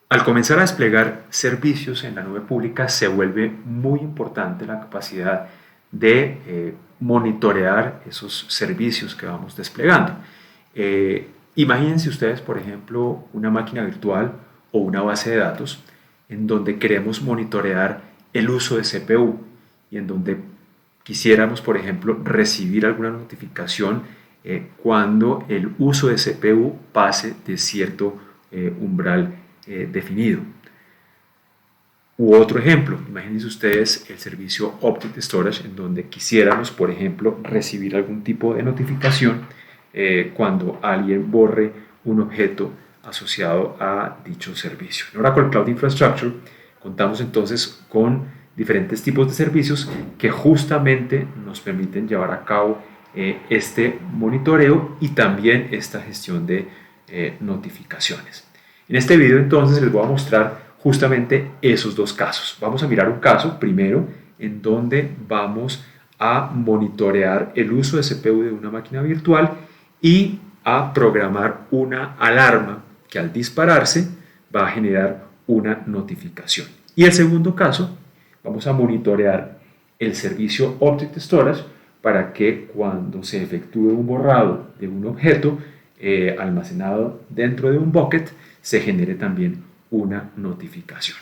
Al comenzar a desplegar servicios en la nube pública se vuelve muy importante la capacidad de monitorear esos servicios que vamos desplegando. Imagínense ustedes, por ejemplo, una máquina virtual o una base de datos en donde queremos monitorear el uso de CPU y en donde quisiéramos, por ejemplo, recibir alguna notificación cuando el uso de CPU pase de cierto umbral definido. U otro ejemplo, imagínense ustedes el servicio Object Storage en donde quisiéramos, por ejemplo, recibir algún tipo de notificación cuando alguien borre un objeto asociado a dicho servicio. En Oracle Cloud Infrastructure contamos entonces con diferentes tipos de servicios que justamente nos permiten llevar a cabo este monitoreo y también esta gestión de notificaciones. En este video entonces les voy a mostrar justamente esos dos casos. Vamos a mirar un caso primero en donde vamos a monitorear el uso de CPU de una máquina virtual y a programar una alarma que al dispararse va a generar una notificación. Y el segundo caso, vamos a monitorear el servicio Object Storage para que cuando se efectúe un borrado de un objeto almacenado dentro de un bucket, se genere también una notificación.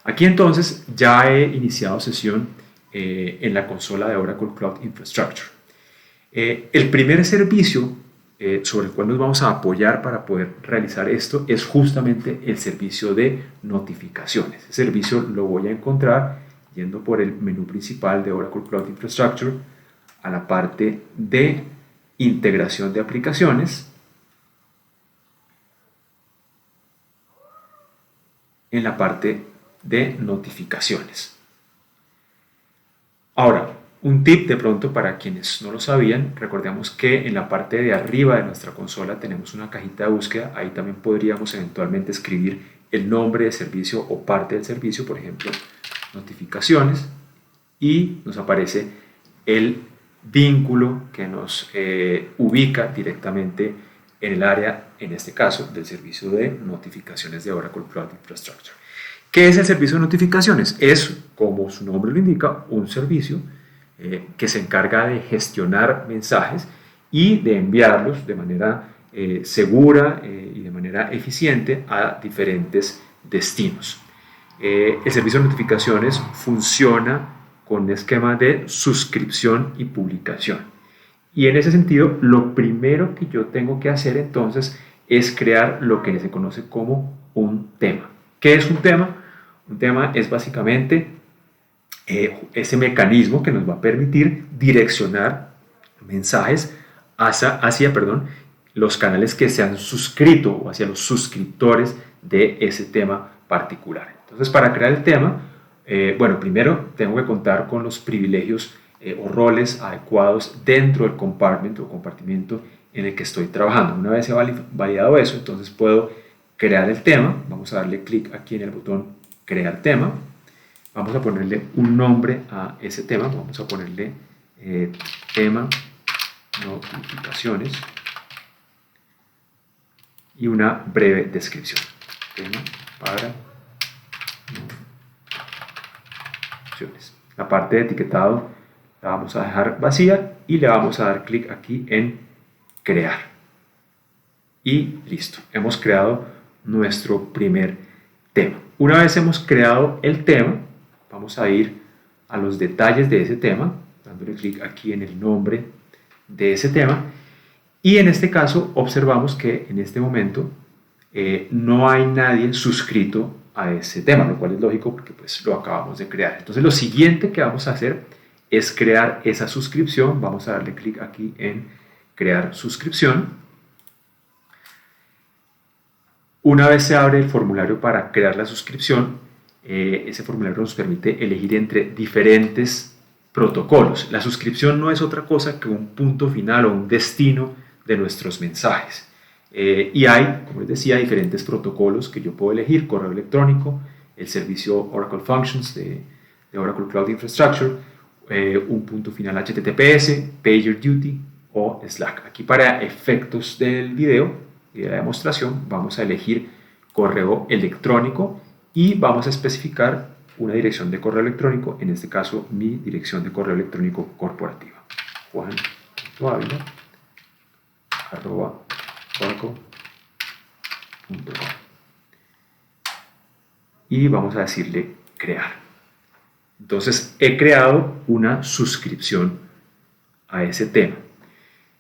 Aquí entonces ya he iniciado sesión en la consola de Oracle Cloud Infrastructure. El primer servicio sobre el cual nos vamos a apoyar para poder realizar esto es justamente el servicio de notificaciones. Ese servicio lo voy a encontrar yendo por el menú principal de Oracle Cloud Infrastructure a la parte de integración de aplicaciones. En la parte de notificaciones. Ahora, un tip de pronto para quienes no lo sabían, recordemos que en la parte de arriba de nuestra consola tenemos una cajita de búsqueda, ahí también podríamos eventualmente escribir el nombre del servicio o parte del servicio, por ejemplo, notificaciones, y nos aparece el vínculo que nos ubica directamente en el área, en este caso, del servicio de notificaciones de Oracle Cloud Infrastructure. ¿Qué es el servicio de notificaciones? Es, como su nombre lo indica, un servicio que se encarga de gestionar mensajes y de enviarlos de manera segura y de manera eficiente a diferentes destinos. El servicio de notificaciones funciona con un esquema de suscripción y publicación. Y en ese sentido, lo primero que yo tengo que hacer entonces es crear lo que se conoce como un tema. ¿Qué es un tema? Un tema es básicamente ese mecanismo que nos va a permitir direccionar mensajes hacia los canales que se han suscrito o hacia los suscriptores de ese tema particular. Entonces, para crear el tema, primero tengo que contar con los privilegios o roles adecuados dentro del compartimento en el que estoy trabajando. Una vez he validado eso, entonces puedo crear el tema. Vamos a darle clic aquí en el botón crear tema. Vamos a ponerle un nombre a ese tema. Vamos a ponerle tema notificaciones y una breve descripción. Tema para notificaciones. La parte de etiquetado la vamos a dejar vacía y le vamos a dar clic aquí en crear. Y listo, hemos creado nuestro primer tema. Una vez hemos creado el tema, vamos a ir a los detalles de ese tema, dándole clic aquí en el nombre de ese tema. Y en este caso observamos que en este momento no hay nadie suscrito a ese tema, lo cual es lógico porque pues lo acabamos de crear. Entonces lo siguiente que vamos a hacer es crear esa suscripción. Vamos a darle clic aquí en crear suscripción. Una vez se abre el formulario para crear la suscripción, ese formulario nos permite elegir entre diferentes protocolos. La suscripción no es otra cosa que un punto final o un destino de nuestros mensajes. Y hay, como les decía, diferentes protocolos que yo puedo elegir: correo electrónico, el servicio Oracle Functions de Oracle Cloud Infrastructure, un punto final HTTPS, PagerDuty o Slack. Aquí, para efectos del video y de la demostración, vamos a elegir correo electrónico y vamos a especificar una dirección de correo electrónico, en este caso mi dirección de correo electrónico corporativa, juan.avila@oracle.com, y vamos a decirle crear. Entonces he creado una suscripción a ese tema.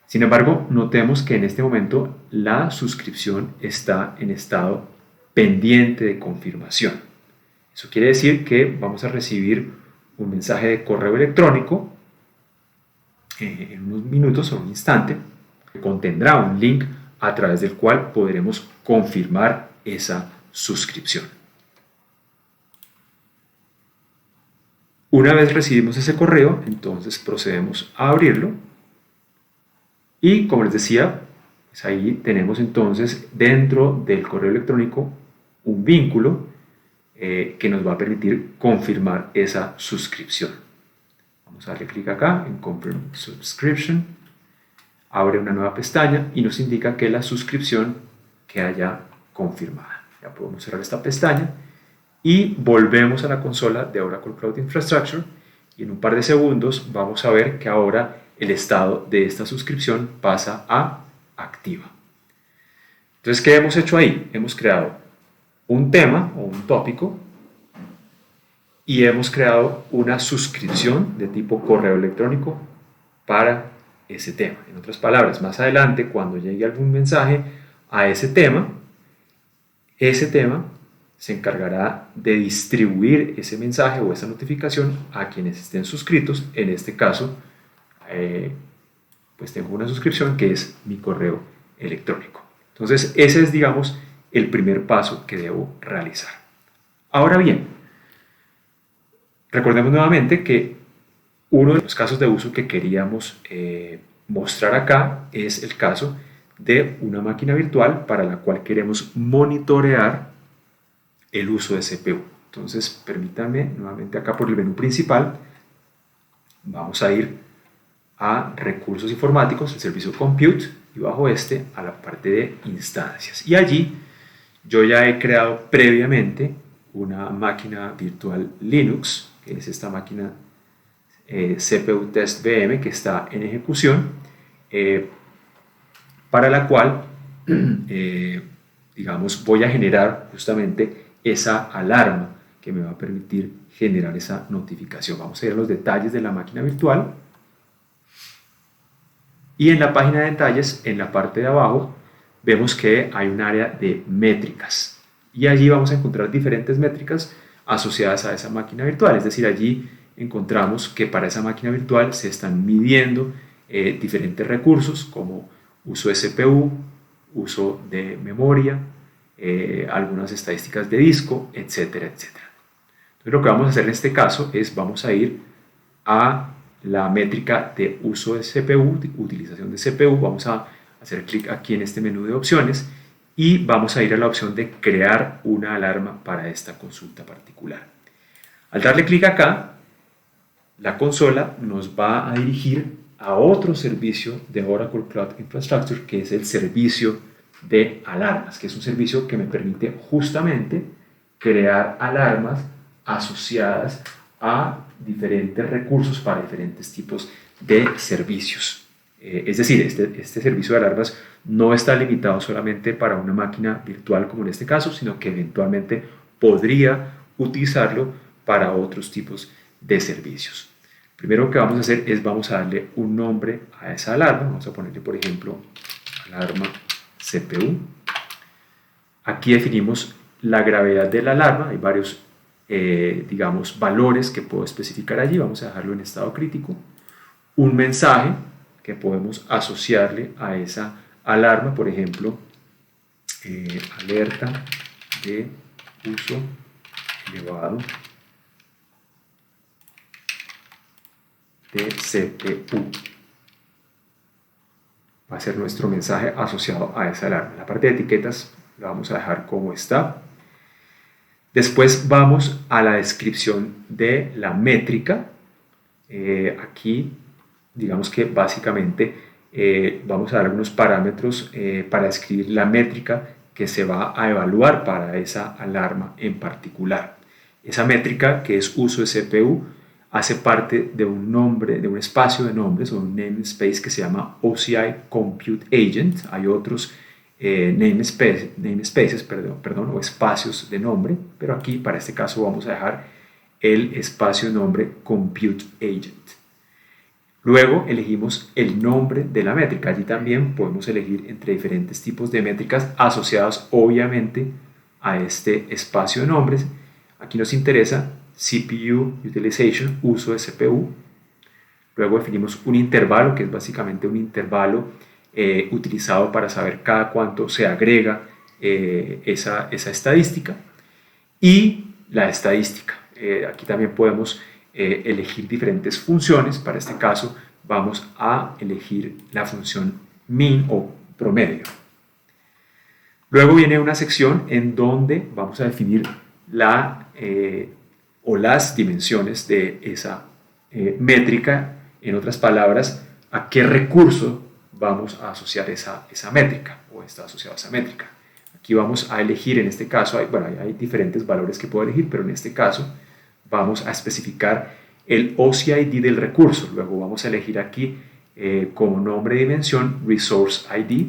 Sin embargo, notemos que en este momento la suscripción está en estado pendiente de confirmación. Eso quiere decir que vamos a recibir un mensaje de correo electrónico en unos minutos o un instante, que contendrá un link a través del cual podremos confirmar esa suscripción. Una vez recibimos ese correo, entonces procedemos a abrirlo y, como les decía, pues ahí tenemos entonces dentro del correo electrónico un vínculo que nos va a permitir confirmar esa suscripción. Vamos a darle clic acá en Confirm Subscription, abre una nueva pestaña y nos indica que la suscripción queda ya confirmada. Ya podemos cerrar esta pestaña y volvemos a la consola de Oracle Cloud Infrastructure y en un par de segundos vamos a ver que ahora el estado de esta suscripción pasa a activa. Entonces, ¿qué hemos hecho ahí? Hemos creado un tema o un tópico y hemos creado una suscripción de tipo correo electrónico para ese tema. En otras palabras, más adelante, cuando llegue algún mensaje a ese tema se encargará de distribuir ese mensaje o esa notificación a quienes estén suscritos. En este caso, pues tengo una suscripción que es mi correo electrónico. Entonces, ese es, digamos, el primer paso que debo realizar. Ahora bien, recordemos nuevamente que uno de los casos de uso que queríamos mostrar acá es el caso de una máquina virtual para la cual queremos monitorear el uso de CPU. Entonces, permítanme nuevamente acá por el menú principal, vamos a ir a recursos informáticos, el servicio Compute, y bajo este a la parte de instancias. Y allí yo ya he creado previamente una máquina virtual Linux, que es esta máquina CPU Test VM que está en ejecución, para la cual digamos, voy a generar justamente esa alarma que me va a permitir generar esa notificación. Vamos a ir a los detalles de la máquina virtual y en la página de detalles, en la parte de abajo, vemos que hay un área de métricas y allí vamos a encontrar diferentes métricas asociadas a esa máquina virtual. Es decir, allí encontramos que para esa máquina virtual se están midiendo diferentes recursos como uso de CPU, uso de memoria, algunas estadísticas de disco, etcétera, etcétera. Entonces lo que vamos a hacer en este caso es vamos a ir a la métrica de uso de CPU, de utilización de CPU, vamos a hacer clic aquí en este menú de opciones y vamos a ir a la opción de crear una alarma para esta consulta particular. Al darle clic acá, la consola nos va a dirigir a otro servicio de Oracle Cloud Infrastructure, que es el servicio de alarmas, que es un servicio que me permite justamente crear alarmas asociadas a diferentes recursos para diferentes tipos de servicios. Es decir, este servicio de alarmas no está limitado solamente para una máquina virtual como en este caso, sino que eventualmente podría utilizarlo para otros tipos de servicios. Primero que vamos a hacer es vamos a darle un nombre a esa alarma. Vamos a ponerle, por ejemplo, alarma CPU. Aquí definimos la gravedad de la alarma. Hay varios, digamos, valores que puedo especificar allí. Vamos a dejarlo en estado crítico. Un mensaje que podemos asociarle a esa alarma, por ejemplo, alerta de uso elevado de CPU. Va a ser nuestro mensaje asociado a esa alarma. La parte de etiquetas la vamos a dejar como está. Después vamos a la descripción de la métrica. Aquí, digamos que básicamente vamos a dar algunos parámetros para describir la métrica que se va a evaluar para esa alarma en particular. Esa métrica, que es uso de CPU, hace parte de un nombre, de un espacio de nombres o un namespace que se llama OCI Compute Agent. Hay otros namespaces o espacios de nombre, pero aquí para este caso vamos a dejar el espacio de nombre Compute Agent. Luego elegimos el nombre de la métrica. Allí también podemos elegir entre diferentes tipos de métricas asociados obviamente a este espacio de nombres. Aquí nos interesa CPU Utilization, uso de CPU. Luego definimos un intervalo, que es básicamente un intervalo utilizado para saber cada cuánto se agrega esa estadística. Y la estadística. Aquí también podemos elegir diferentes funciones. Para este caso vamos a elegir la función min o promedio. Luego viene una sección en donde vamos a definir las dimensiones de esa métrica. En otras palabras, a qué recurso vamos a asociar esa métrica o está asociada a esa métrica. Aquí vamos a elegir, en este caso, hay diferentes valores que puedo elegir, pero en este caso vamos a especificar el OCID del recurso. Luego vamos a elegir aquí como nombre de dimensión Resource ID.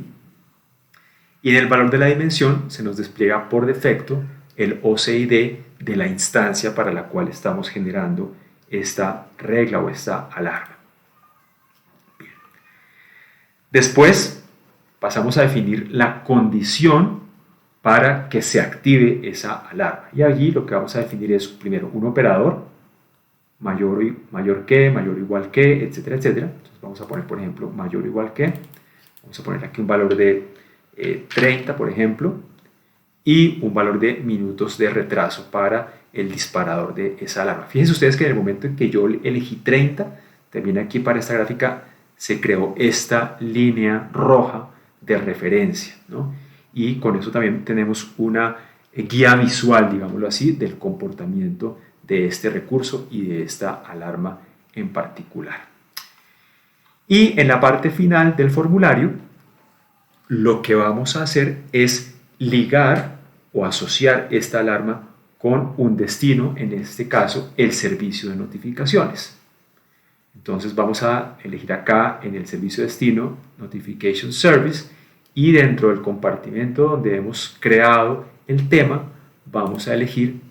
Y en el valor de la dimensión se nos despliega por defecto el OCID de la instancia para la cual estamos generando esta regla o esta alarma. Bien. Después pasamos a definir la condición para que se active esa alarma. Y allí lo que vamos a definir es primero un operador, mayor o igual que, etcétera, etcétera. Entonces vamos a poner, por ejemplo, mayor o igual que. Vamos a poner aquí un valor de 30, por ejemplo, y un valor de minutos de retraso para el disparador de esa alarma. Fíjense ustedes que en el momento en que yo elegí 30, también aquí para esta gráfica se creó esta línea roja de referencia, ¿no? Y con eso también tenemos una guía visual, digámoslo así, del comportamiento de este recurso y de esta alarma en particular. Y en la parte final del formulario, lo que vamos a hacer es ligar o asociar esta alarma con un destino, en este caso el servicio de notificaciones. Entonces vamos a elegir acá en el servicio destino Notification Service, y dentro del compartimento donde hemos creado el tema vamos a elegir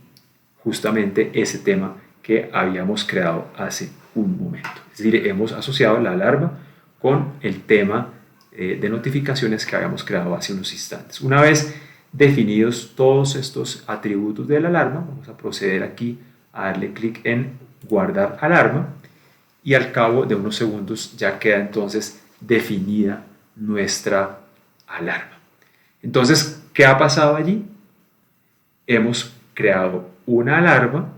justamente ese tema que habíamos creado hace un momento. Es decir, hemos asociado la alarma con el tema de notificaciones que habíamos creado hace unos instantes. Una vez definidos todos estos atributos de la alarma, vamos a proceder aquí a darle clic en guardar alarma, y al cabo de unos segundos ya queda entonces definida nuestra alarma. Entonces, ¿qué ha pasado allí? Hemos creado una alarma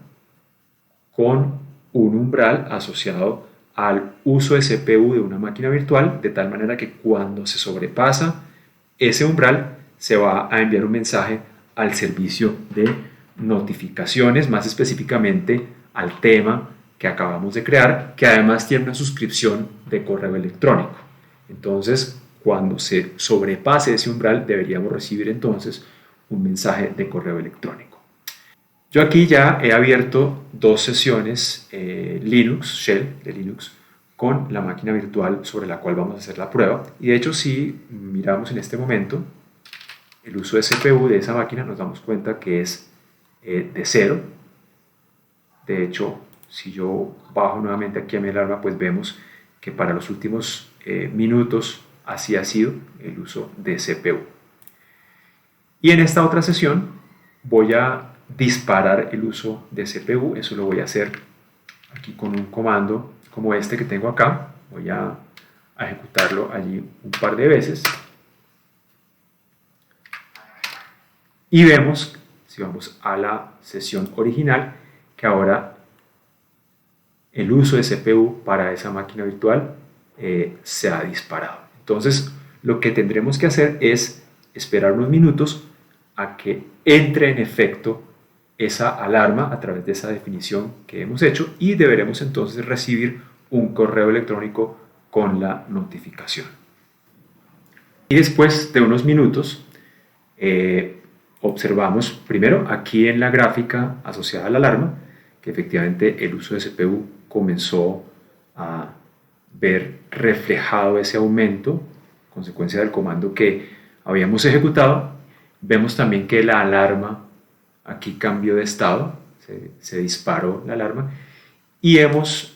con un umbral asociado al uso de CPU de una máquina virtual, de tal manera que cuando se sobrepasa ese umbral se va a enviar un mensaje al servicio de notificaciones, más específicamente al tema que acabamos de crear, que además tiene una suscripción de correo electrónico. Entonces, cuando se sobrepase ese umbral, deberíamos recibir entonces un mensaje de correo electrónico. Yo aquí ya he abierto dos sesiones Linux, Shell de Linux, con la máquina virtual sobre la cual vamos a hacer la prueba. Y de hecho, si miramos en este momento el uso de CPU de esa máquina, nos damos cuenta que es de 0. De hecho, si yo bajo nuevamente aquí a mi alarma, pues vemos que para los últimos minutos así ha sido el uso de CPU. Y en esta otra sesión voy a disparar el uso de CPU. Eso lo voy a hacer aquí con un comando como este que tengo acá. Voy a ejecutarlo allí un par de veces. Y vemos, si vamos a la sesión original, que ahora el uso de CPU para esa máquina virtual se ha disparado. Entonces, lo que tendremos que hacer es esperar unos minutos a que entre en efecto esa alarma a través de esa definición que hemos hecho, y deberemos entonces recibir un correo electrónico con la notificación. Y después de unos minutos observamos primero aquí en la gráfica asociada a la alarma que efectivamente el uso de CPU comenzó a ver reflejado ese aumento, consecuencia del comando que habíamos ejecutado. Vemos también que la alarma aquí cambió de estado, se disparó la alarma y hemos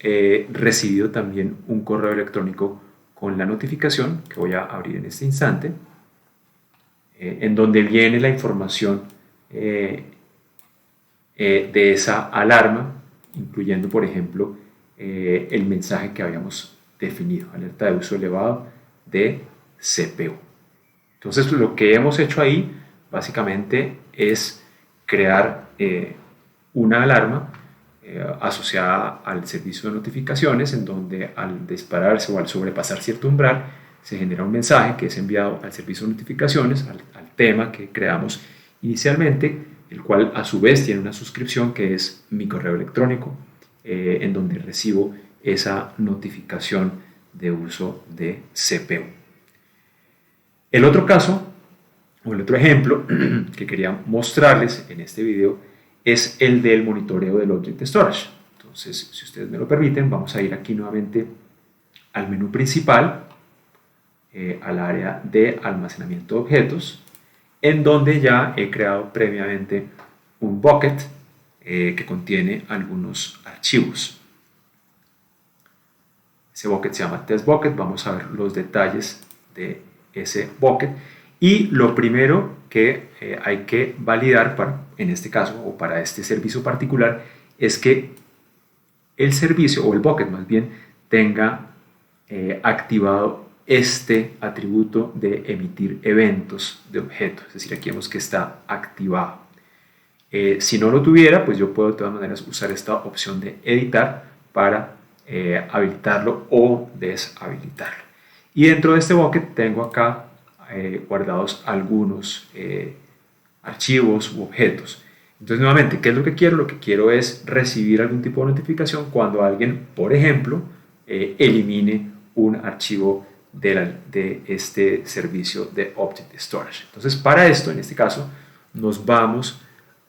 recibido también un correo electrónico con la notificación que voy a abrir en este instante, en donde viene la información de esa alarma, incluyendo por ejemplo el mensaje que habíamos definido, alerta de uso elevado de CPU. Entonces lo que hemos hecho ahí básicamente es crear una alarma asociada al servicio de notificaciones, en donde al dispararse o al sobrepasar cierto umbral se genera un mensaje que es enviado al servicio de notificaciones, al tema que creamos inicialmente, el cual a su vez tiene una suscripción que es mi correo electrónico, en donde recibo esa notificación de uso de CPU. El otro caso, o el otro ejemplo que quería mostrarles en este video es el del monitoreo del Object Storage. Entonces, si ustedes me lo permiten, vamos a ir aquí nuevamente al menú principal, al área de almacenamiento de objetos, en donde ya he creado previamente un bucket que contiene algunos archivos. Ese bucket se llama test bucket. Vamos a ver los detalles de ese bucket. Y lo primero que hay que validar en este caso o para este servicio particular es que el servicio o el bucket más bien tenga activado este atributo de emitir eventos de objetos. Es decir, aquí vemos que está activado. Si no lo tuviera, pues yo puedo de todas maneras usar esta opción de editar para habilitarlo o deshabilitarlo. Y dentro de este bucket tengo acá guardados algunos archivos u objetos. Entonces nuevamente, ¿qué es lo que quiero? Lo que quiero es recibir algún tipo de notificación cuando alguien, por ejemplo, elimine un archivo de este servicio de Object Storage. Entonces para esto, en este caso, nos vamos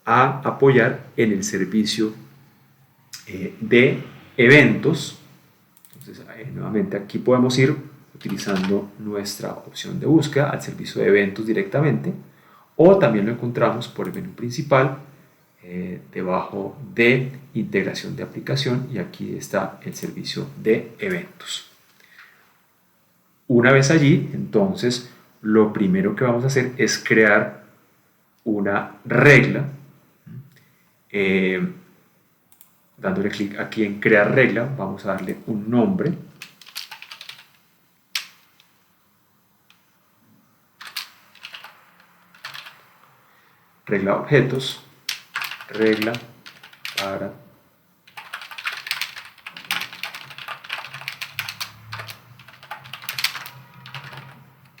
a apoyar en el servicio de eventos. Entonces nuevamente aquí podemos ir utilizando nuestra opción de búsqueda al servicio de eventos directamente, o también lo encontramos por el menú principal debajo de integración de aplicación, y aquí está el servicio de eventos. Una vez allí, entonces lo primero que vamos a hacer es crear una regla, dándole clic aquí en crear regla. Vamos a darle un nombre. Regla objetos, regla para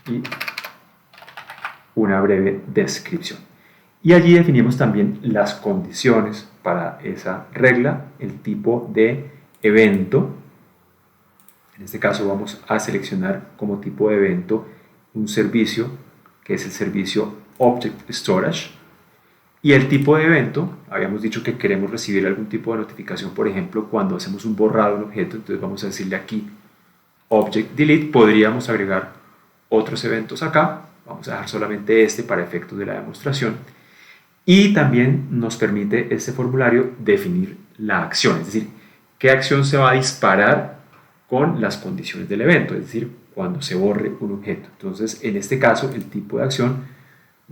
y una breve descripción. Y allí definimos también las condiciones para esa regla, el tipo de evento. En este caso vamos a seleccionar como tipo de evento un servicio que es el servicio Object Storage. Y el tipo de evento, habíamos dicho que queremos recibir algún tipo de notificación, por ejemplo, cuando hacemos un borrado de un objeto. Entonces vamos a decirle aquí Object Delete. Podríamos agregar otros eventos acá. Vamos a dejar solamente este para efectos de la demostración. Y también nos permite este formulario definir la acción, es decir, qué acción se va a disparar con las condiciones del evento, es decir, cuando se borre un objeto. Entonces, en este caso, el tipo de acción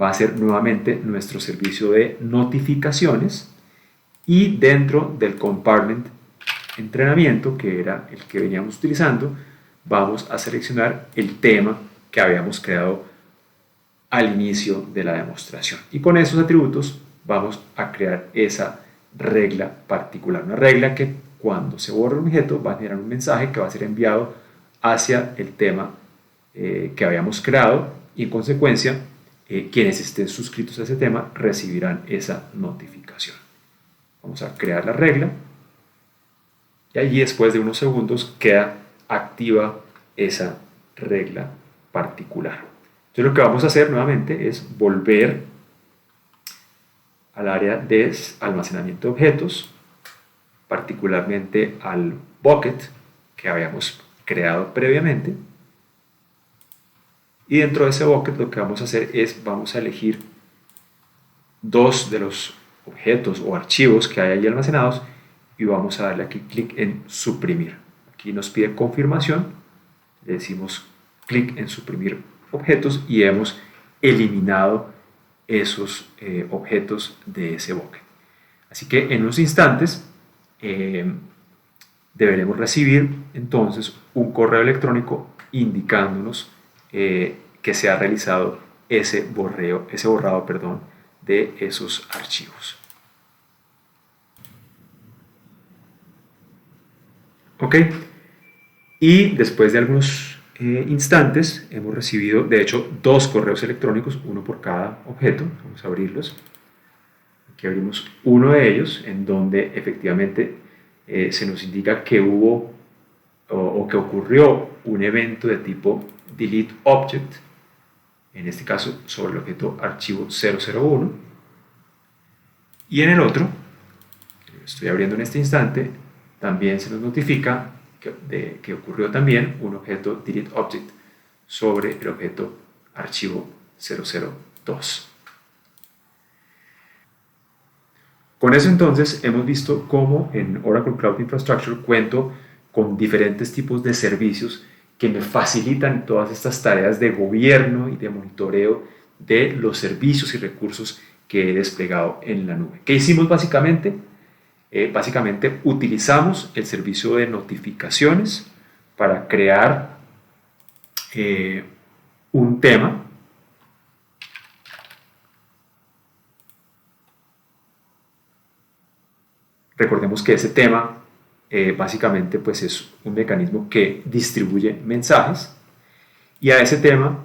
va a ser nuevamente nuestro servicio de notificaciones, y dentro del compartment entrenamiento, que era el que veníamos utilizando, vamos a seleccionar el tema que habíamos creado al inicio de la demostración, y con esos atributos vamos a crear esa regla particular, una regla que cuando se borra un objeto va a generar un mensaje que va a ser enviado hacia el tema que habíamos creado, y en consecuencia quienes estén suscritos a ese tema recibirán esa notificación. Vamos a crear la regla y allí después de unos segundos queda activa esa regla particular. Entonces lo que vamos a hacer nuevamente es volver al área de almacenamiento de objetos, particularmente al bucket que habíamos creado previamente, y dentro de ese bucket lo que vamos a hacer es vamos a elegir dos de los objetos o archivos que hay ahí almacenados y vamos a darle aquí clic en suprimir. Aquí nos pide confirmación, le decimos clic en suprimir objetos y hemos eliminado esos objetos de ese bucket. Así que en unos instantes deberemos recibir entonces un correo electrónico indicándonos que se ha realizado ese borrado, de esos archivos. Ok, y después de algunos instantes hemos recibido de hecho dos correos electrónicos, uno por cada objeto. Vamos a abrirlos. Aquí abrimos uno de ellos en donde efectivamente se nos indica que hubo o que ocurrió un evento de tipo delete object, en este caso sobre el objeto archivo 001, y en el otro, que lo estoy abriendo en este instante, también se nos notifica que ocurrió también un objeto delete object sobre el objeto archivo 002. Con eso entonces hemos visto cómo en Oracle Cloud Infrastructure cuento con diferentes tipos de servicios que me facilitan todas estas tareas de gobierno y de monitoreo de los servicios y recursos que he desplegado en la nube. ¿Qué hicimos básicamente? Básicamente utilizamos el servicio de notificaciones para crear un tema. Recordemos que ese tema básicamente pues es un mecanismo que distribuye mensajes y a ese tema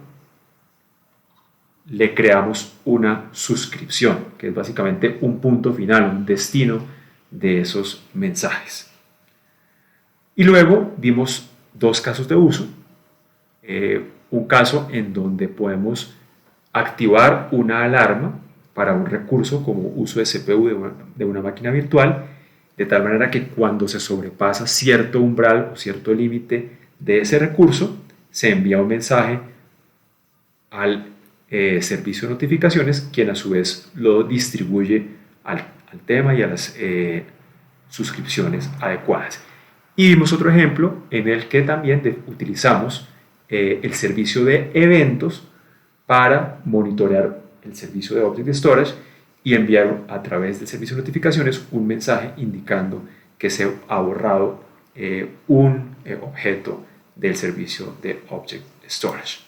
le creamos una suscripción, que es básicamente un punto final, un destino de esos mensajes. Y luego vimos dos casos de uso. Un caso en donde podemos activar una alarma para un recurso como uso de CPU de una máquina virtual, de tal manera que cuando se sobrepasa cierto umbral o cierto límite de ese recurso, se envía un mensaje al servicio de notificaciones, quien a su vez lo distribuye al tema y a las suscripciones adecuadas. Y vimos otro ejemplo en el que también utilizamos el servicio de eventos para monitorear el servicio de Object Storage y enviar a través del servicio de notificaciones un mensaje indicando que se ha borrado un objeto del servicio de Object Storage.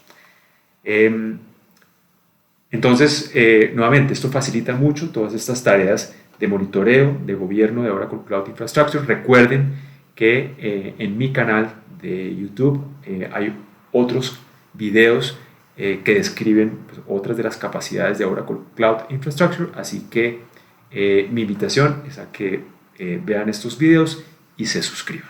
Entonces, nuevamente, esto facilita mucho todas estas tareas de monitoreo, de gobierno de Oracle Cloud Infrastructure. Recuerden que en mi canal de YouTube hay otros videos que describen pues, otras de las capacidades de Oracle Cloud Infrastructure, así que mi invitación es a que vean estos videos y se suscriban.